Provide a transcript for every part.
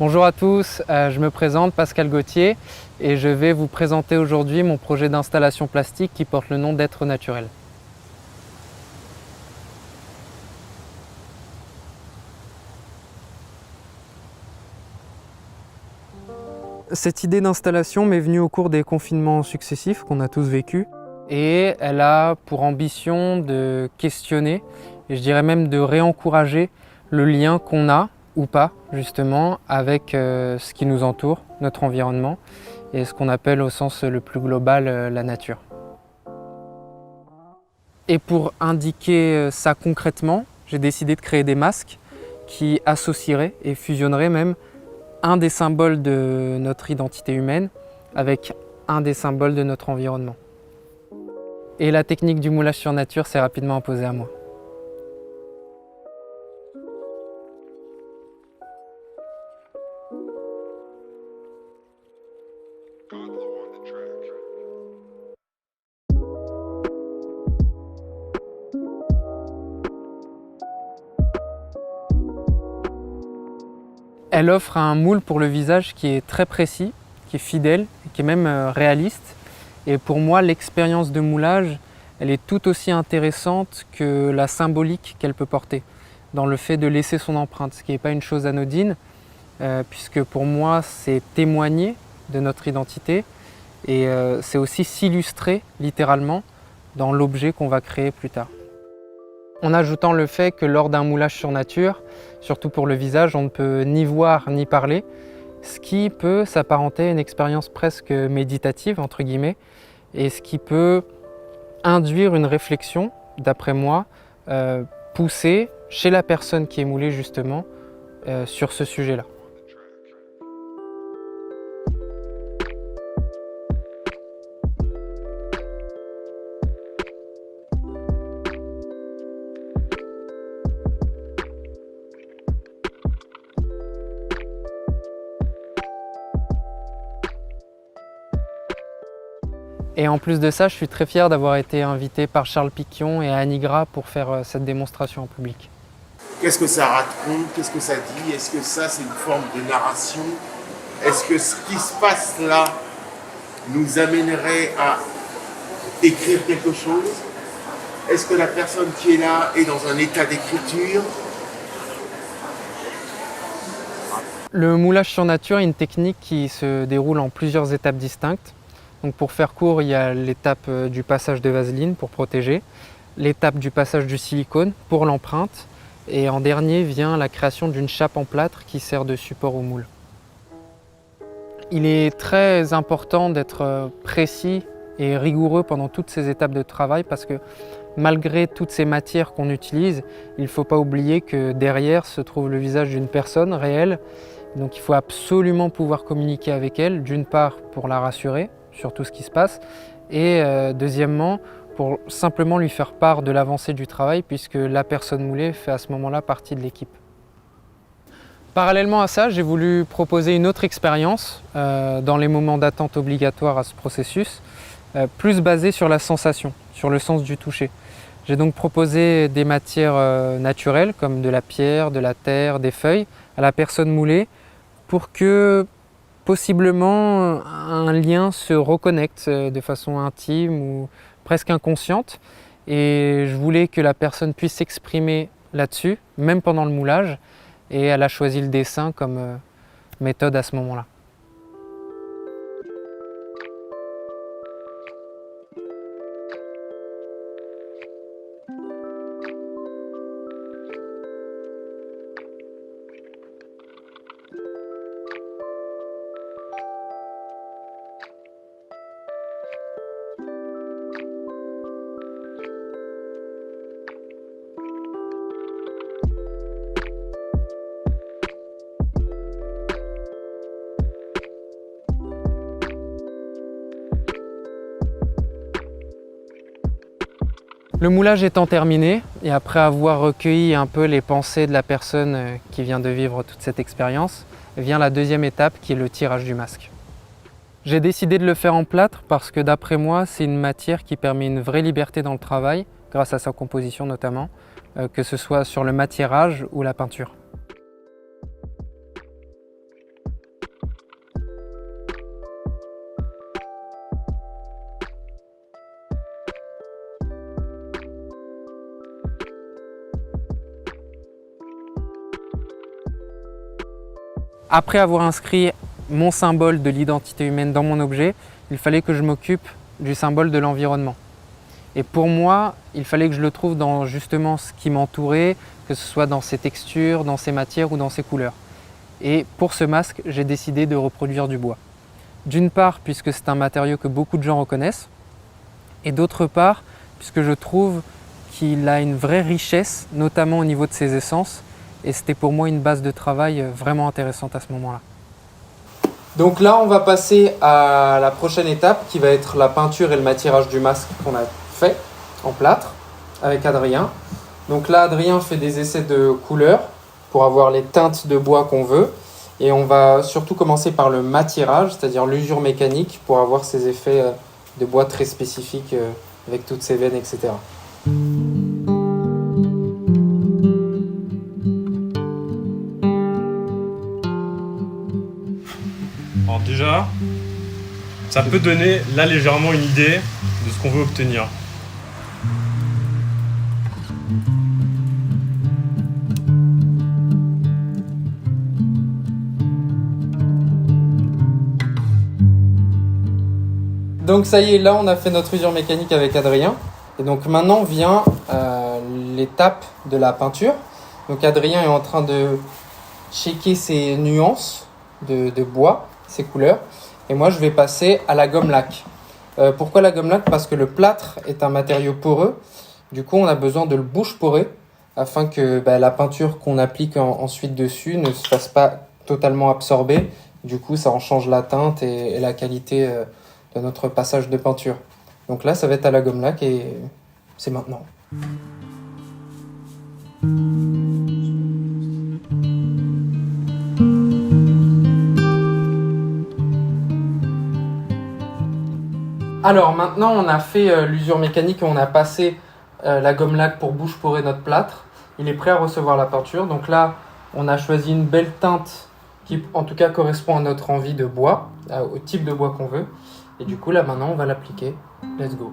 Bonjour à tous, je me présente Pascal Gauthier et je vais vous présenter aujourd'hui mon projet d'installation plastique qui porte le nom d'Être Naturel. Cette idée d'installation m'est venue au cours des confinements successifs qu'on a tous vécus et elle a pour ambition de questionner et je dirais même de réencourager le lien qu'on a ou pas justement avec ce qui nous entoure, notre environnement et ce qu'on appelle au sens le plus global la nature. Et pour indiquer ça concrètement, j'ai décidé de créer des masques qui associeraient et fusionneraient même un des symboles de notre identité humaine avec un des symboles de notre environnement. Et la technique du moulage sur nature s'est rapidement imposée à moi. Elle offre un moule pour le visage qui est très précis, qui est fidèle, qui est même réaliste. Et pour moi, l'expérience de moulage, elle est tout aussi intéressante que la symbolique qu'elle peut porter, dans le fait de laisser son empreinte, ce qui n'est pas une chose anodine, puisque pour moi, c'est témoigner de notre identité et c'est aussi s'illustrer littéralement dans l'objet qu'on va créer plus tard. En ajoutant le fait que lors d'un moulage sur nature, surtout pour le visage, on ne peut ni voir ni parler, ce qui peut s'apparenter à une expérience presque méditative, entre guillemets, et ce qui peut induire une réflexion, d'après moi, poussée chez la personne qui est moulée justement sur ce sujet-là. Et en plus de ça, je suis très fier d'avoir été invité par Charles Piquion et Annie Gras pour faire cette démonstration en public. Qu'est-ce que ça raconte? Qu'est-ce que ça dit? Est-ce que ça, c'est une forme de narration? Est-ce que ce qui se passe là nous amènerait à écrire quelque chose? Est-ce que la personne qui est là est dans un état d'écriture? Le moulage sur nature est une technique qui se déroule en plusieurs étapes distinctes. Donc pour faire court, il y a l'étape du passage de vaseline pour protéger, l'étape du passage du silicone pour l'empreinte et en dernier vient la création d'une chape en plâtre qui sert de support au moule. Il est très important d'être précis et rigoureux pendant toutes ces étapes de travail parce que malgré toutes ces matières qu'on utilise, il ne faut pas oublier que derrière se trouve le visage d'une personne réelle. Donc il faut absolument pouvoir communiquer avec elle, d'une part pour la rassurer sur tout ce qui se passe et deuxièmement pour simplement lui faire part de l'avancée du travail puisque la personne moulée fait à ce moment-là partie de l'équipe. Parallèlement à ça, j'ai voulu proposer une autre expérience dans les moments d'attente obligatoires à ce processus, plus basée sur la sensation, sur le sens du toucher. J'ai donc proposé des matières naturelles comme de la pierre, de la terre, des feuilles à la personne moulée pour que possiblement un lien se reconnecte de façon intime ou presque inconsciente et je voulais que la personne puisse s'exprimer là-dessus, même pendant le moulage et elle a choisi le dessin comme méthode à ce moment-là. Le moulage étant terminé et après avoir recueilli un peu les pensées de la personne qui vient de vivre toute cette expérience, vient la deuxième étape qui est le tirage du masque. J'ai décidé de le faire en plâtre parce que d'après moi, c'est une matière qui permet une vraie liberté dans le travail, grâce à sa composition notamment, que ce soit sur le matérage ou la peinture. après avoir inscrit mon symbole de l'identité humaine dans mon objet, il fallait que je m'occupe du symbole de l'environnement. Et pour moi, il fallait que je le trouve dans justement ce qui m'entourait, que ce soit dans ses textures, dans ses matières ou dans ses couleurs. Et pour ce masque, j'ai décidé de reproduire du bois. D'une part, puisque c'est un matériau que beaucoup de gens reconnaissent, et d'autre part, puisque je trouve qu'il a une vraie richesse, notamment au niveau de ses essences, et c'était pour moi une base de travail vraiment intéressante à ce moment-là. Donc là, on va passer à la prochaine étape qui va être la peinture et le matirage du masque qu'on a fait en plâtre avec Adrien. Donc là, Adrien fait des essais de couleurs pour avoir les teintes de bois qu'on veut. Et on va surtout commencer par le matirage, c'est-à-dire l'usure mécanique pour avoir ces effets de bois très spécifiques avec toutes ces veines, etc. Alors déjà, ça peut donner là légèrement une idée de ce qu'on veut obtenir. Donc ça y est, là on a fait notre usure mécanique avec Adrien. Et donc maintenant vient l'étape de la peinture. Donc Adrien est en train de checker ses nuances de bois, ses couleurs. Et moi je vais passer à la gomme laque. Pourquoi la gomme laque? Parce que le plâtre est un matériau poreux. Du coup on a besoin de le bouche porer afin que la peinture qu'on applique ensuite dessus ne se fasse pas totalement absorber. Du coup ça en change la teinte et la qualité de notre passage de peinture. Donc là, ça va être à la gomme laque et c'est maintenant. Alors maintenant, on a fait l'usure mécanique et on a passé la gomme laque pour bouche porer notre plâtre. Il est prêt à recevoir la peinture. Donc là, on a choisi une belle teinte qui, en tout cas, correspond à notre envie de bois, au type de bois qu'on veut. Et du coup, là, maintenant, on va l'appliquer. Let's go.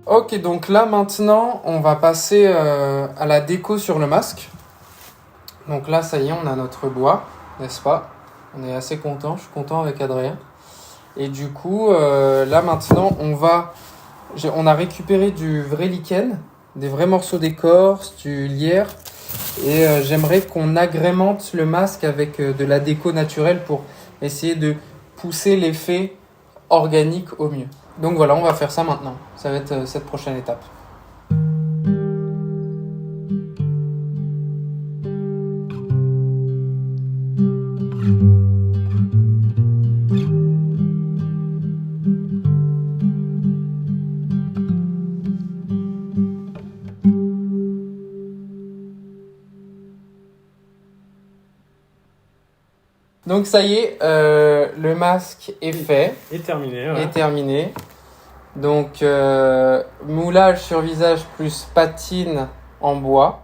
Ok, donc là, maintenant, on va passer à la déco sur le masque. Donc là, ça y est, on a notre bois, n'est-ce pas? On est assez content, je suis content avec Adrien. Et du coup, là maintenant, on a récupéré du vrai lichen, des vrais morceaux d'écorce, du lierre. Et j'aimerais qu'on agrémente le masque avec de la déco naturelle pour essayer de pousser l'effet organique au mieux. Donc voilà, on va faire ça maintenant. Ça va être cette prochaine étape. Donc ça y est, le masque est fait. Et terminé. Ouais. Est terminé. Donc moulage sur visage plus patine en bois.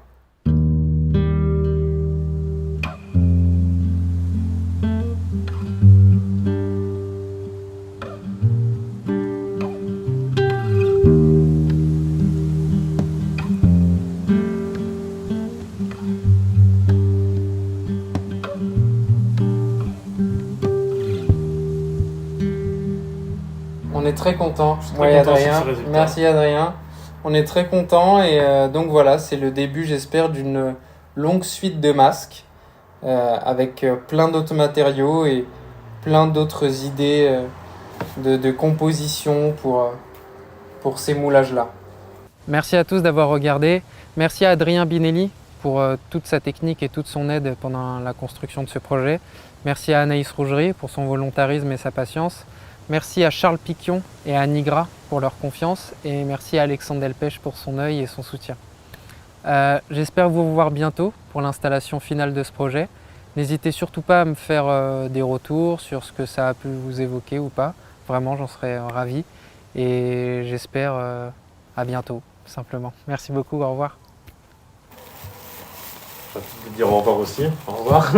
On est très content. Très content Adrien. sur ce résultat. Merci Adrien. On est très content et donc voilà, c'est le début, j'espère, d'une longue suite de masques avec plein d'autres matériaux et plein d'autres idées de composition pour ces moulages-là. Merci à tous d'avoir regardé. Merci à Adrien Binelli pour toute sa technique et toute son aide pendant la construction de ce projet. Merci à Anaïs Rougerie pour son volontarisme et sa patience. Merci à Charles Piquion et à Nigra pour leur confiance et merci à Alexandre Delpech pour son œil et son soutien. J'espère vous revoir bientôt pour l'installation finale de ce projet. N'hésitez surtout pas à me faire des retours sur ce que ça a pu vous évoquer ou pas. Vraiment, j'en serais ravi et j'espère à bientôt, simplement. Merci beaucoup, au revoir. va te dire au revoir aussi. Au revoir.